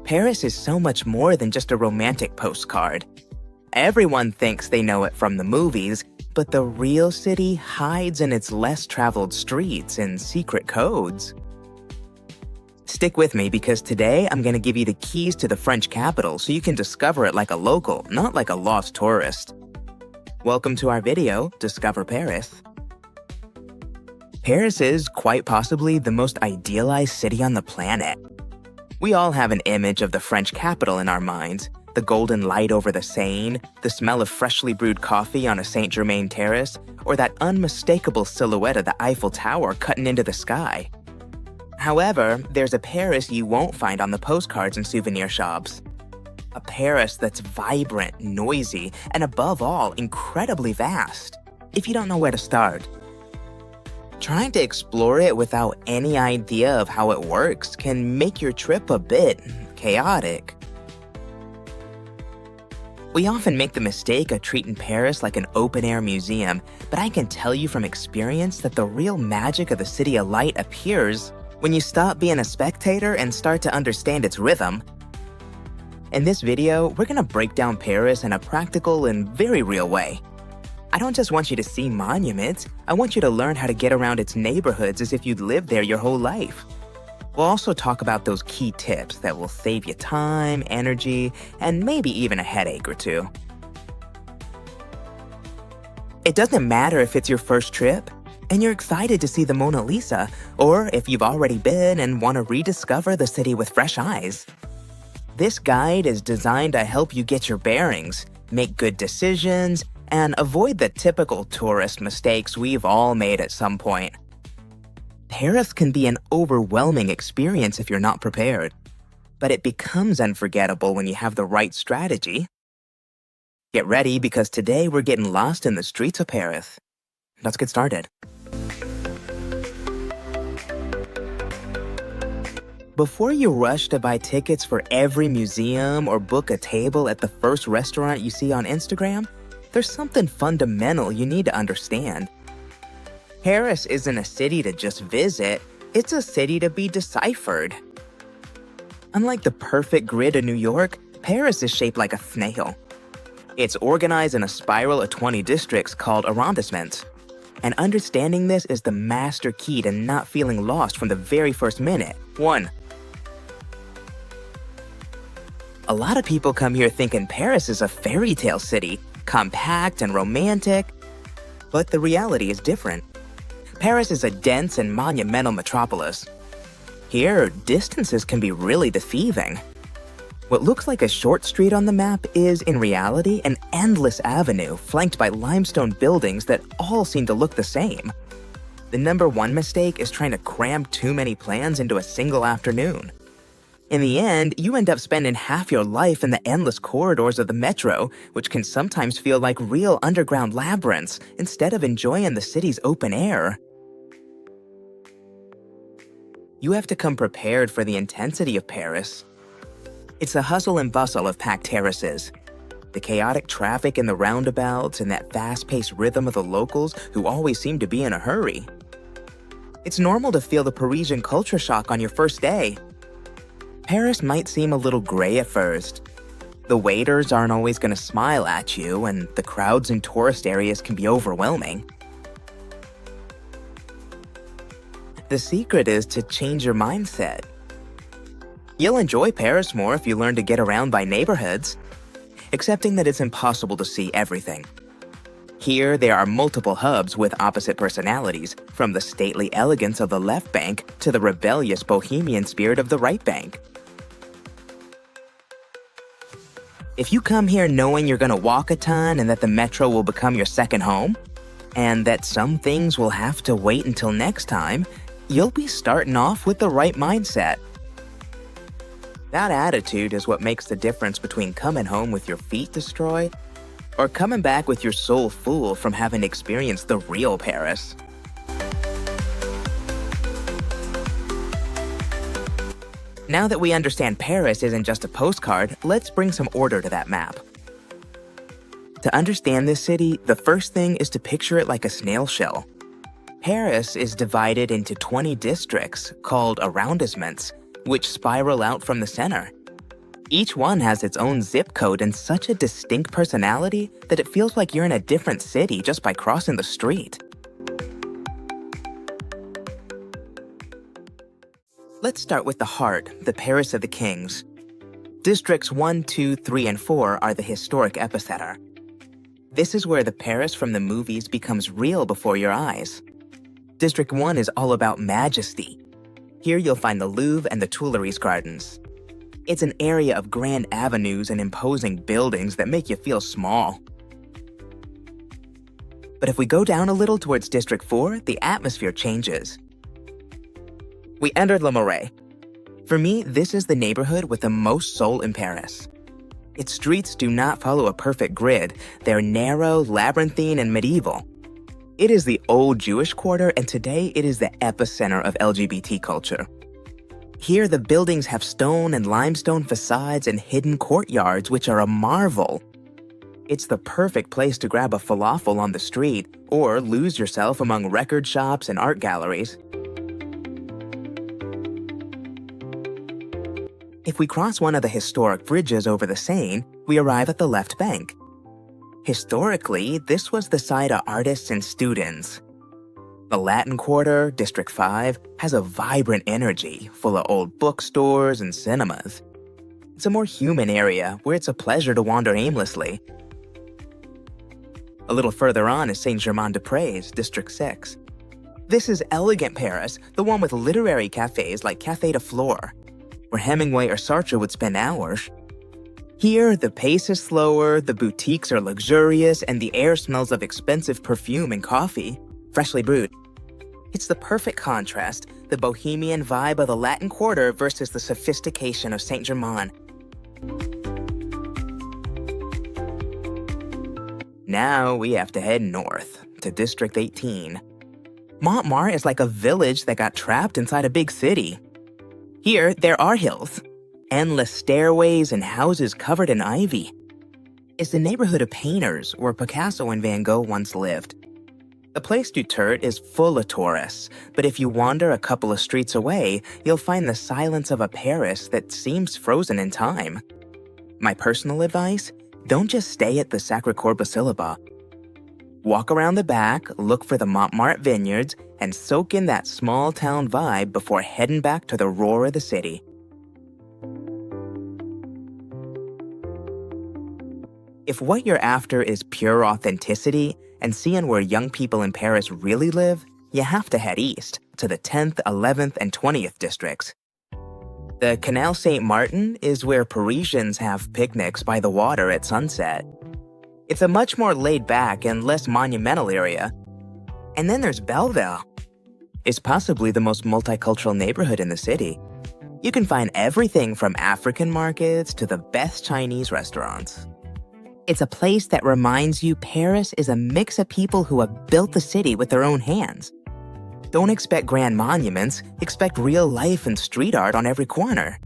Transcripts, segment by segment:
Paris is so much more than just a romantic postcard. Everyone thinks they know it from the movies, but the real city hides in its less traveled streets and secret codes. Stick with me because today I'm going to give you the keys to the French capital so you can discover it like a local, not like a lost tourist. Welcome to our video, Discover Paris. Paris is, quite possibly, the most idealized city on the planet. We all have an image of the French capital in our minds. The golden light over the Seine, the smell of freshly brewed coffee on a Saint-Germain terrace, or that unmistakable silhouette of the Eiffel Tower cutting into the sky. However, there's a Paris you won't find on the postcards and souvenir shops. A Paris that's vibrant, noisy, and above all, incredibly vast, if you don't know where to start. Trying to explore it without any idea of how it works can make your trip a bit chaotic. We often make the mistake of treating Paris like an open-air museum, but I can tell you from experience that the real magic of the City of Light appears when you stop being a spectator and start to understand its rhythm. In this video, we're gonna break down Paris in a practical and very real way. I don't just want you to see monuments, I want you to learn how to get around its neighborhoods as if you'd lived there your whole life. We'll also talk about those key tips that will save you time, energy, and maybe even a headache or two. It doesn't matter if it's your first trip and you're excited to see the Mona Lisa, or if you've already been and want to rediscover the city with fresh eyes. This guide is designed to help you get your bearings, make good decisions, and avoid the typical tourist mistakes we've all made at some point. Paris can be an overwhelming experience if you're not prepared, but it becomes unforgettable when you have the right strategy. Get ready because today we're getting lost in the streets of Paris. Let's get started. Before you rush to buy tickets for every museum or book a table at the first restaurant you see on Instagram, there's something fundamental you need to understand. Paris isn't a city to just visit, it's a city to be deciphered. Unlike the perfect grid of New York, Paris is shaped like a snail. It's organized in a spiral of 20 districts called arrondissements. And understanding this is the master key to not feeling lost from the very first minute. 1. A lot of people come here thinking Paris is a fairy tale city, compact and romantic, but the reality is different. Paris is a dense and monumental metropolis. Here, distances can be really deceiving. What looks like a short street on the map is, in reality, an endless avenue flanked by limestone buildings that all seem to look the same. The number one mistake is trying to cram too many plans into a single afternoon. In the end, you end up spending half your life in the endless corridors of the metro, which can sometimes feel like real underground labyrinths, instead of enjoying the city's open air. You have to come prepared for the intensity of Paris. It's the hustle and bustle of packed terraces, the chaotic traffic in the roundabouts, and that fast-paced rhythm of the locals who always seem to be in a hurry. It's normal to feel the Parisian culture shock on your first day. Paris might seem a little gray at first. The waiters aren't always going to smile at you, and the crowds in tourist areas can be overwhelming. The secret is to change your mindset. You'll enjoy Paris more if you learn to get around by neighborhoods, accepting that it's impossible to see everything. Here, there are multiple hubs with opposite personalities, from the stately elegance of the left bank to the rebellious bohemian spirit of the right bank. If you come here knowing you're gonna walk a ton and that the metro will become your second home, and that some things will have to wait until next time, you'll be starting off with the right mindset. That attitude is what makes the difference between coming home with your feet destroyed or coming back with your soul full from having experienced the real Paris. Now that we understand Paris isn't just a postcard, let's bring some order to that map. To understand this city, the first thing is to picture it like a snail shell. Paris is divided into 20 districts called arrondissements, which spiral out from the center. Each one has its own zip code and such a distinct personality that it feels like you're in a different city just by crossing the street. Let's start with the heart, the Paris of the Kings. Districts 1, 2, 3, and 4 are the historic epicenter. This is where the Paris from the movies becomes real before your eyes. District 1 is all about majesty. Here you'll find the Louvre and the Tuileries Gardens. It's an area of grand avenues and imposing buildings that make you feel small. But if we go down a little towards District 4, the atmosphere changes. We entered Le Marais. For me, this is the neighborhood with the most soul in Paris. Its streets do not follow a perfect grid. They're narrow, labyrinthine, and medieval. It is the old Jewish quarter, and today it is the epicenter of LGBT culture. Here, the buildings have stone and limestone facades and hidden courtyards, which are a marvel. It's the perfect place to grab a falafel on the street or lose yourself among record shops and art galleries. If we cross one of the historic bridges over the Seine, we arrive at the left bank. Historically, this was the site of artists and students. The Latin Quarter, District 5, has a vibrant energy, full of old bookstores and cinemas. It's a more human area where it's a pleasure to wander aimlessly. A little further on is Saint-Germain-des-Prés, District 6. This is elegant Paris, the one with literary cafes like Café de Flore, where Hemingway or Sartre would spend hours. Here, the pace is slower, the boutiques are luxurious, and the air smells of expensive perfume and coffee, freshly brewed. It's the perfect contrast, the bohemian vibe of the Latin Quarter versus the sophistication of Saint-Germain. Now we have to head north, to District 18. Montmartre is like a village that got trapped inside a big city. Here, there are hills, endless stairways, and houses covered in ivy. It's the neighborhood of painters where Picasso and Van Gogh once lived. The Place du Tertre is full of tourists, but if you wander a couple of streets away, you'll find the silence of a Paris that seems frozen in time. My personal advice? Don't just stay at the Sacré-Cœur Basilica. Walk around the back, look for the Montmartre vineyards, and soak in that small-town vibe before heading back to the roar of the city. If what you're after is pure authenticity and seeing where young people in Paris really live, you have to head east to the 10th, 11th, and 20th districts. The Canal Saint-Martin is where Parisians have picnics by the water at sunset. It's a much more laid-back and less monumental area. And then there's Belleville. It's possibly the most multicultural neighborhood in the city. You can find everything from African markets to the best Chinese restaurants. It's a place that reminds you Paris is a mix of people who have built the city with their own hands. Don't expect grand monuments, expect real life and street art on every corner.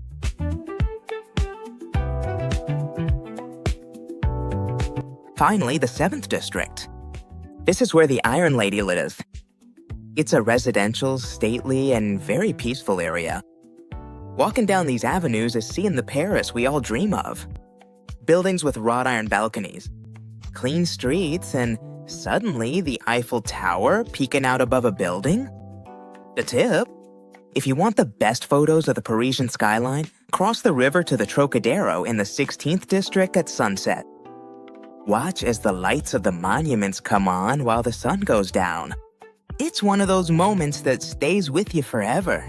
Finally, the 7th district. This is where the Iron Lady lives. It's a residential, stately, and very peaceful area. Walking down these avenues is seeing the Paris we all dream of. Buildings with wrought iron balconies, clean streets, and suddenly the Eiffel Tower peeking out above a building. The tip? If you want the best photos of the Parisian skyline, cross the river to the Trocadero in the 16th district at sunset. Watch as the lights of the monuments come on while the sun goes down. It's one of those moments that stays with you forever.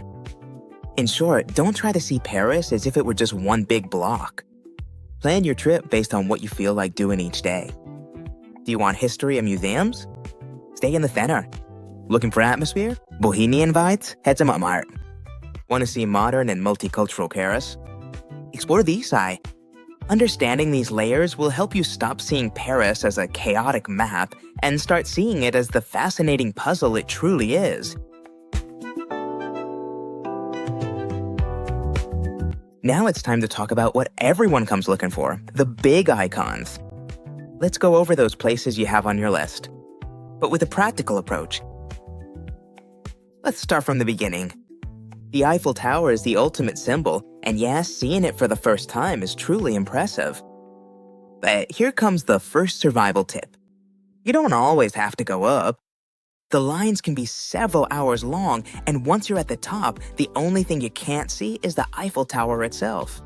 In short, don't try to see Paris as if it were just one big block. Plan your trip based on what you feel like doing each day. Do you want history and museums? Stay in the center. Looking for atmosphere? Bohemian vibes? Head to Montmartre. Want to see modern and multicultural Paris? Explore the East Side. Understanding these layers will help you stop seeing Paris as a chaotic map and start seeing it as the fascinating puzzle it truly is. Now it's time to talk about what everyone comes looking for, the big icons. Let's go over those places you have on your list, but with a practical approach. Let's start from the beginning. The Eiffel Tower is the ultimate symbol. And yes, seeing it for the first time is truly impressive. But here comes the first survival tip. You don't always have to go up. The lines can be several hours long, and once you're at the top, the only thing you can't see is the Eiffel Tower itself.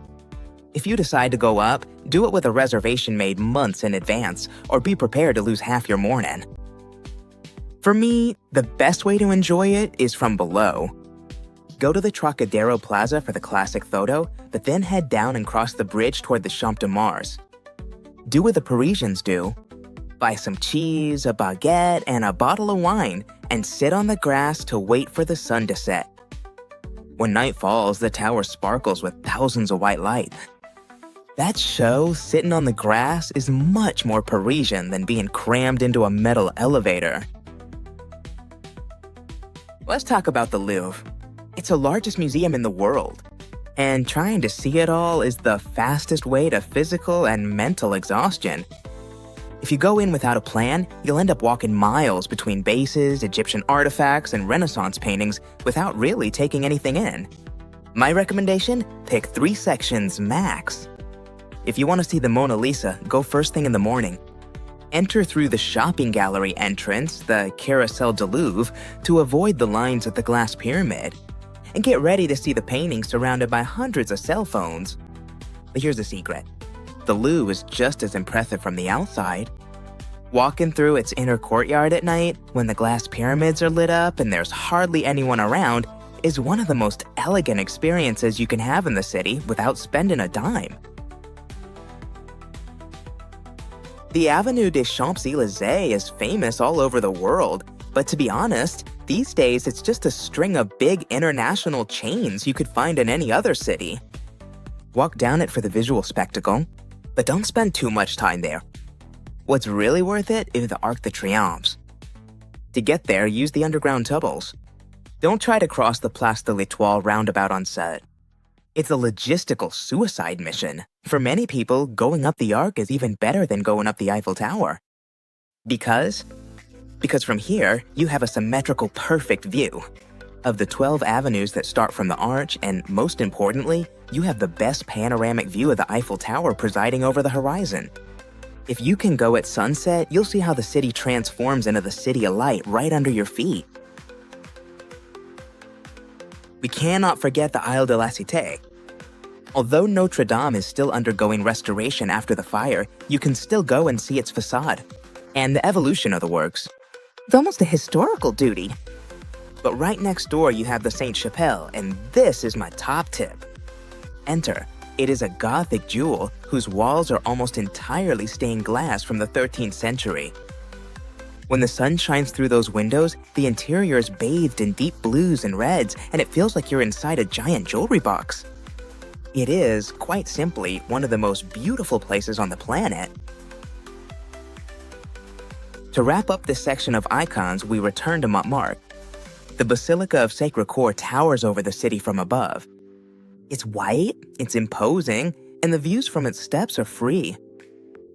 If you decide to go up, do it with a reservation made months in advance, or be prepared to lose half your morning. For me, the best way to enjoy it is from below. Go to the Trocadero Plaza for the classic photo, but then head down and cross the bridge toward the Champ de Mars. Do what the Parisians do. Buy some cheese, a baguette, and a bottle of wine, and sit on the grass to wait for the sun to set. When night falls, the tower sparkles with thousands of white light. That show, sitting on the grass, is much more Parisian than being crammed into a metal elevator. Let's talk about the Louvre. It's the largest museum in the world, and trying to see it all is the fastest way to physical and mental exhaustion. If you go in without a plan, you'll end up walking miles between bases, Egyptian artifacts, and Renaissance paintings without really taking anything in. My recommendation? Pick 3 sections max. If you want to see the Mona Lisa, go first thing in the morning. Enter through the shopping gallery entrance, the Carousel du Louvre, to avoid the lines at the Glass Pyramid. And get ready to see the paintings surrounded by hundreds of cell phones. But here's the secret. The Louvre is just as impressive from the outside. Walking through its inner courtyard at night, when the glass pyramids are lit up and there's hardly anyone around, is one of the most elegant experiences you can have in the city without spending a dime. The Avenue des Champs-Élysées is famous all over the world, but to be honest, these days it's just a string of big international chains you could find in any other city. Walk down it for the visual spectacle, but don't spend too much time there. What's really worth it is the Arc de Triomphe. To get there, use the underground tunnels. Don't try to cross the Place de l'Étoile roundabout on set. It's a logistical suicide mission. For many people, going up the Arc is even better than going up the Eiffel Tower. Because from here, you have a symmetrical perfect view of the 12 avenues that start from the arch, and most importantly, you have the best panoramic view of the Eiffel Tower presiding over the horizon. If you can go at sunset, you'll see how the city transforms into the city of light right under your feet. We cannot forget the Isle de la Cité. Although Notre Dame is still undergoing restoration after the fire, you can still go and see its facade and the evolution of the works. It's almost a historical duty. But right next door you have the Sainte-Chapelle, and this is my top tip. Enter. It is a Gothic jewel whose walls are almost entirely stained glass from the 13th century. When the sun shines through those windows, the interior is bathed in deep blues and reds, and it feels like you're inside a giant jewelry box. It is, quite simply, one of the most beautiful places on the planet. To wrap up this section of icons, we return to Montmartre. The Basilica of Sacré-Cœur towers over the city from above. It's white, it's imposing, and the views from its steps are free.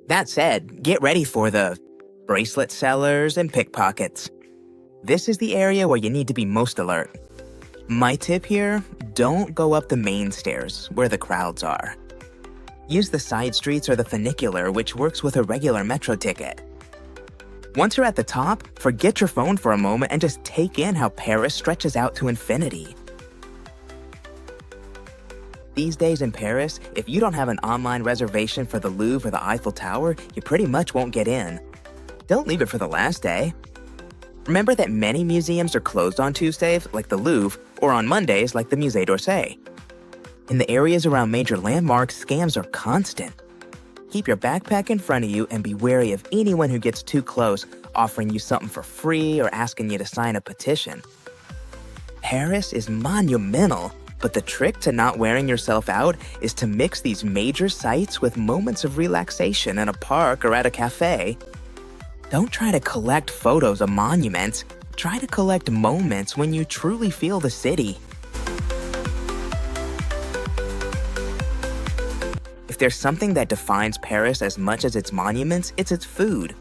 That said, get ready for the bracelet sellers and pickpockets. This is the area where you need to be most alert. My tip here, don't go up the main stairs where the crowds are. Use the side streets or the funicular, which works with a regular metro ticket. Once you're at the top, forget your phone for a moment and just take in how Paris stretches out to infinity. These days in Paris, if you don't have an online reservation for the Louvre or the Eiffel Tower, you pretty much won't get in. Don't leave it for the last day. Remember that many museums are closed on Tuesdays, like the Louvre, or on Mondays, like the Musée d'Orsay. In the areas around major landmarks, scams are constant. Keep your backpack in front of you and be wary of anyone who gets too close, offering you something for free or asking you to sign a petition. Paris is monumental, but the trick to not wearing yourself out is to mix these major sites with moments of relaxation in a park or at a cafe. Don't try to collect photos of monuments. Try to collect moments when you truly feel the city. If there's something that defines Paris as much as its monuments, it's its food.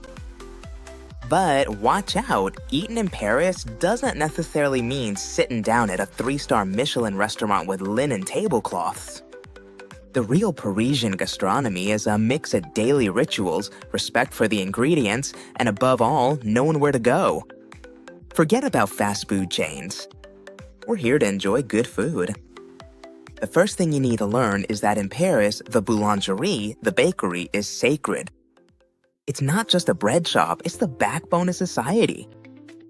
But watch out, eating in Paris doesn't necessarily mean sitting down at a 3-star Michelin restaurant with linen tablecloths. The real Parisian gastronomy is a mix of daily rituals, respect for the ingredients, and above all, knowing where to go. Forget about fast food chains. We're here to enjoy good food. The first thing you need to learn is that in Paris, the boulangerie, the bakery, is sacred. It's not just a bread shop, it's the backbone of society.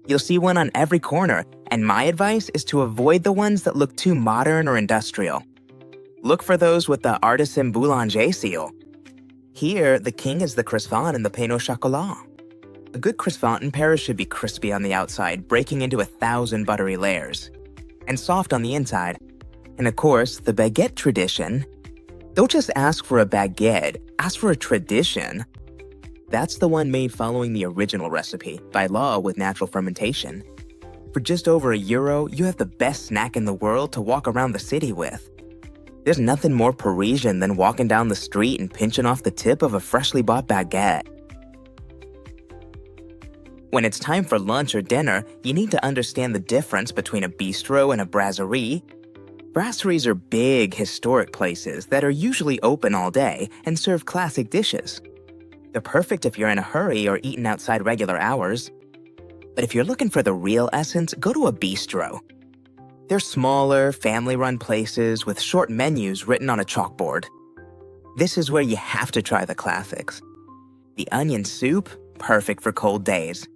You'll see one on every corner, and my advice is to avoid the ones that look too modern or industrial. Look for those with the artisan boulanger seal. Here, the king is the croissant and the pain au chocolat. A good croissant in Paris should be crispy on the outside, breaking into 1,000 buttery layers, and soft on the inside. And of course, the baguette tradition. Don't just ask for a baguette, ask for a tradition. That's the one made following the original recipe, by law with natural fermentation. For just over €1, you have the best snack in the world to walk around the city with. There's nothing more Parisian than walking down the street and pinching off the tip of a freshly bought baguette. When it's time for lunch or dinner, you need to understand the difference between a bistro and a brasserie. Brasseries are big, historic places that are usually open all day and serve classic dishes. They're perfect if you're in a hurry or eating outside regular hours. But if you're looking for the real essence, go to a bistro. They're smaller, family-run places with short menus written on a chalkboard. This is where you have to try the classics. The onion soup, perfect for cold days.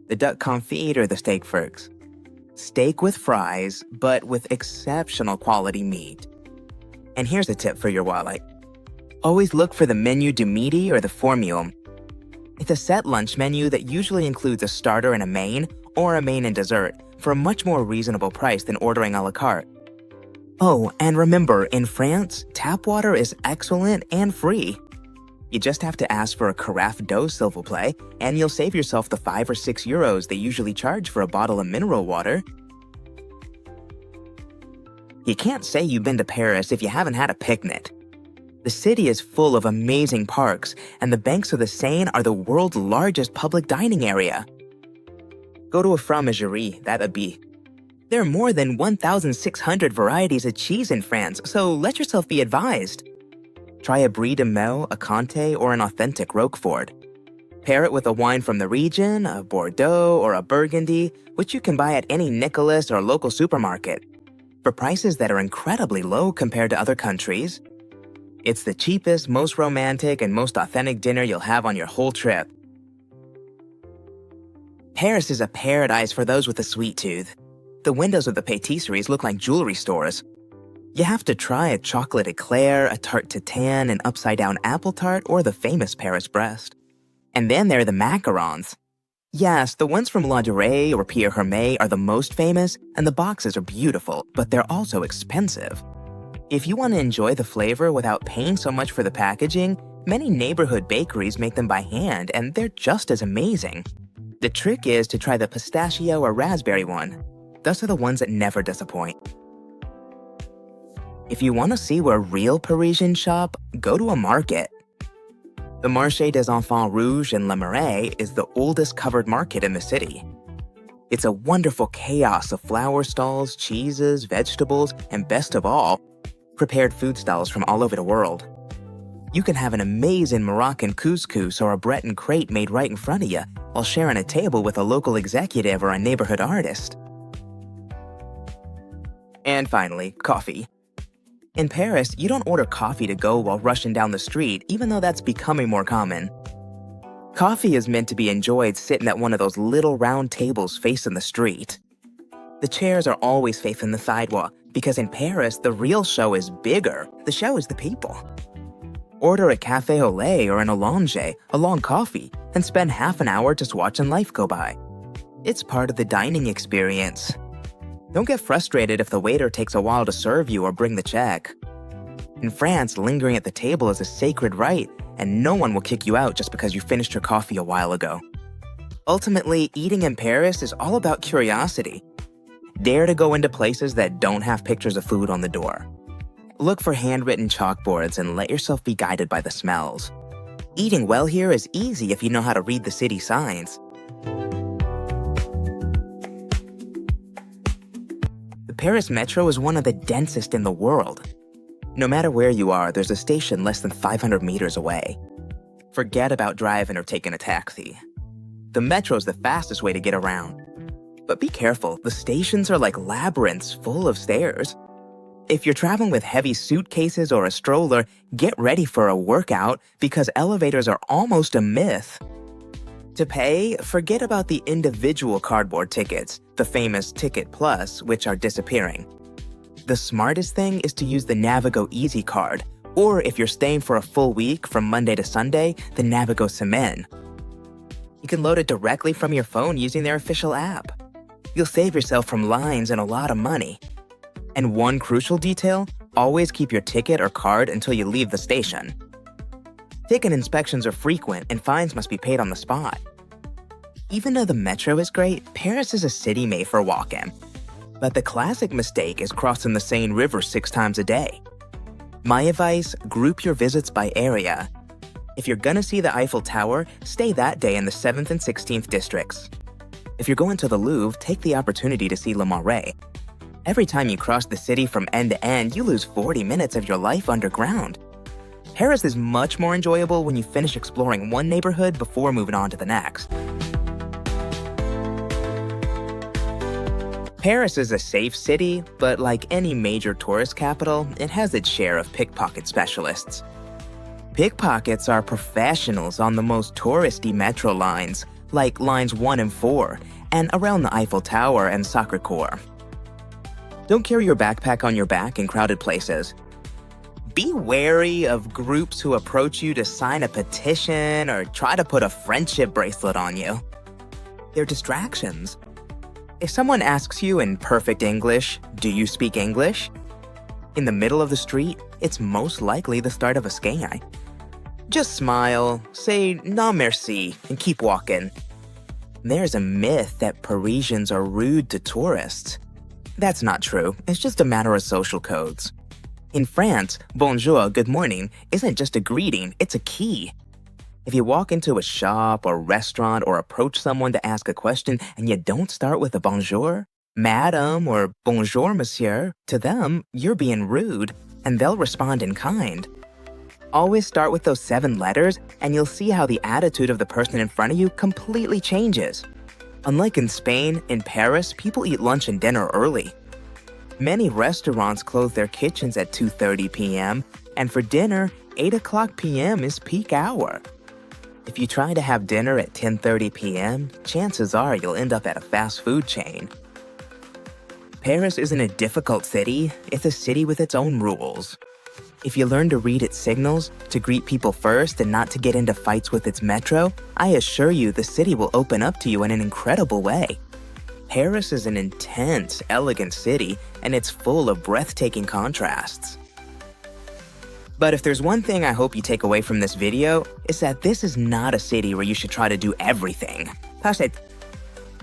The duck confit or the steak frites. Steak with fries, but with exceptional quality meat. And here's a tip for your wallet. Always look for the menu du midi or the formule. It's a set lunch menu that usually includes a starter and a main, or a main and dessert, for a much more reasonable price than ordering a la carte. Oh, and remember, in France, tap water is excellent and free. You just have to ask for a carafe d'eau, s'il vous plaît, and you'll save yourself the €5 or €6 they usually charge for a bottle of mineral water. You can't say you've been to Paris if you haven't had a picnic. The city is full of amazing parks, and the banks of the Seine are the world's largest public dining area. Go to a fromagerie, that'd be. There are more than 1,600 varieties of cheese in France, so let yourself be advised. Try a Brie de Meaux, a Comté, or an authentic Roquefort. Pair it with a wine from the region, a Bordeaux or a Burgundy, which you can buy at any Nicholas or local supermarket, for prices that are incredibly low compared to other countries. It's the cheapest, most romantic, and most authentic dinner you'll have on your whole trip. Paris is a paradise for those with a sweet tooth. The windows of the patisseries look like jewelry stores. You have to try a chocolate eclair, a tarte tatin, an upside-down apple tart, or the famous Paris Brest. And then there are the macarons. Yes, the ones from Lingerie or Pierre Hermé are the most famous, and the boxes are beautiful, but they're also expensive. If you want to enjoy the flavor without paying so much for the packaging, many neighborhood bakeries make them by hand, and they're just as amazing. The trick is to try the pistachio or raspberry one. Those are the ones that never disappoint. If you want to see where real Parisians shop, go to a market. The Marché des Enfants Rouges in Le Marais is the oldest covered market in the city. It's a wonderful chaos of flower stalls, cheeses, vegetables, and best of all, prepared food stalls from all over the world. You can have an amazing Moroccan couscous or a Breton crate made right in front of you while sharing a table with a local executive or a neighborhood artist. And finally, coffee. In Paris, you don't order coffee to go while rushing down the street, even though that's becoming more common. Coffee is meant to be enjoyed sitting at one of those little round tables facing the street. The chairs are always facing the sidewalk, because in Paris, the real show is bigger. The show is the people. Order a café au lait or an oolong, a long coffee, and spend half an hour just watching life go by. It's part of the dining experience. Don't get frustrated if the waiter takes a while to serve you or bring the check. In France, lingering at the table is a sacred right, and no one will kick you out just because you finished your coffee a while ago. Ultimately, eating in Paris is all about curiosity. Dare to go into places that don't have pictures of food on the door. Look for handwritten chalkboards and let yourself be guided by the smells. Eating well here is easy if you know how to read the city signs. The Paris metro is one of the densest in the world. No matter where you are, there's a station less than 500 meters away. Forget about driving or taking a taxi. The metro's the fastest way to get around. But be careful, the stations are like labyrinths full of stairs. If you're traveling with heavy suitcases or a stroller, get ready for a workout because elevators are almost a myth. To pay, forget about the individual cardboard tickets, the famous Ticket Plus, which are disappearing. The smartest thing is to use the Navigo Easy Card, or if you're staying for a full week from Monday to Sunday, the Navigo Semaine. You can load it directly from your phone using their official app. You'll save yourself from lines and a lot of money. And one crucial detail, always keep your ticket or card until you leave the station. Ticket inspections are frequent and fines must be paid on the spot. Even though the metro is great, Paris is a city made for walking. But the classic mistake is crossing the Seine River 6 times a day. My advice, group your visits by area. If you're gonna see the Eiffel Tower, stay that day in the 7th and 16th districts. If you're going to the Louvre, take the opportunity to see Le Marais. Every time you cross the city from end to end, you lose 40 minutes of your life underground. Paris is much more enjoyable when you finish exploring one neighborhood before moving on to the next. Paris is a safe city, but like any major tourist capital, it has its share of pickpocket specialists. Pickpockets are professionals on the most touristy metro lines, like lines 1 and 4, and around the Eiffel Tower and Sacré-Cœur. Don't carry your backpack on your back in crowded places. Be wary of groups who approach you to sign a petition or try to put a friendship bracelet on you. They're distractions. If someone asks you in perfect English, "Do you speak English?" in the middle of the street, it's most likely the start of a scam. Just smile, say "non merci," and keep walking. There's a myth that Parisians are rude to tourists. That's not true, it's just a matter of social codes. In France, bonjour, good morning, isn't just a greeting, it's a key. If you walk into a shop or restaurant or approach someone to ask a question and you don't start with a bonjour, madam, or bonjour, monsieur, to them, you're being rude, and they'll respond in kind. Always start with those 7 letters, and you'll see how the attitude of the person in front of you completely changes. Unlike in Spain, in Paris, people eat lunch and dinner early. Many restaurants close their kitchens at 2:30 p.m., and for dinner, 8 o'clock p.m. is peak hour. If you try to have dinner at 10:30 p.m., chances are you'll end up at a fast food chain. Paris isn't a difficult city, it's a city with its own rules. If you learn to read its signals, to greet people first and not to get into fights with its metro, I assure you the city will open up to you in an incredible way. Paris is an intense, elegant city, and it's full of breathtaking contrasts. But if there's one thing I hope you take away from this video, it's that this is not a city where you should try to do everything.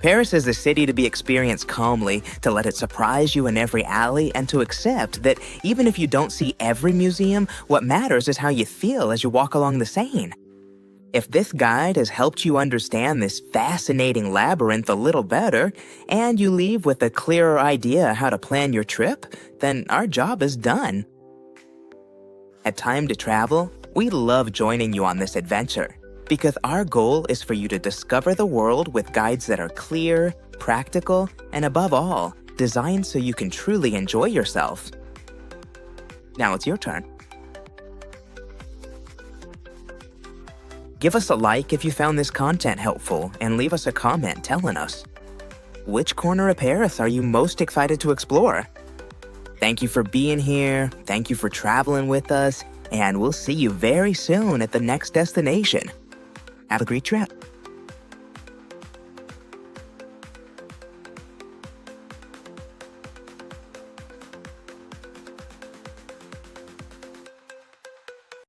Paris is a city to be experienced calmly, to let it surprise you in every alley, and to accept that even if you don't see every museum, what matters is how you feel as you walk along the Seine. If this guide has helped you understand this fascinating labyrinth a little better, and you leave with a clearer idea how to plan your trip, then our job is done. At Time to Travel, we love joining you on this adventure, because our goal is for you to discover the world with guides that are clear, practical, and above all, designed so you can truly enjoy yourself. Now it's your turn. Give us a like if you found this content helpful, and leave us a comment telling us, which corner of Paris are you most excited to explore? Thank you for being here, thank you for traveling with us, and we'll see you very soon at the next destination. Have a great trip.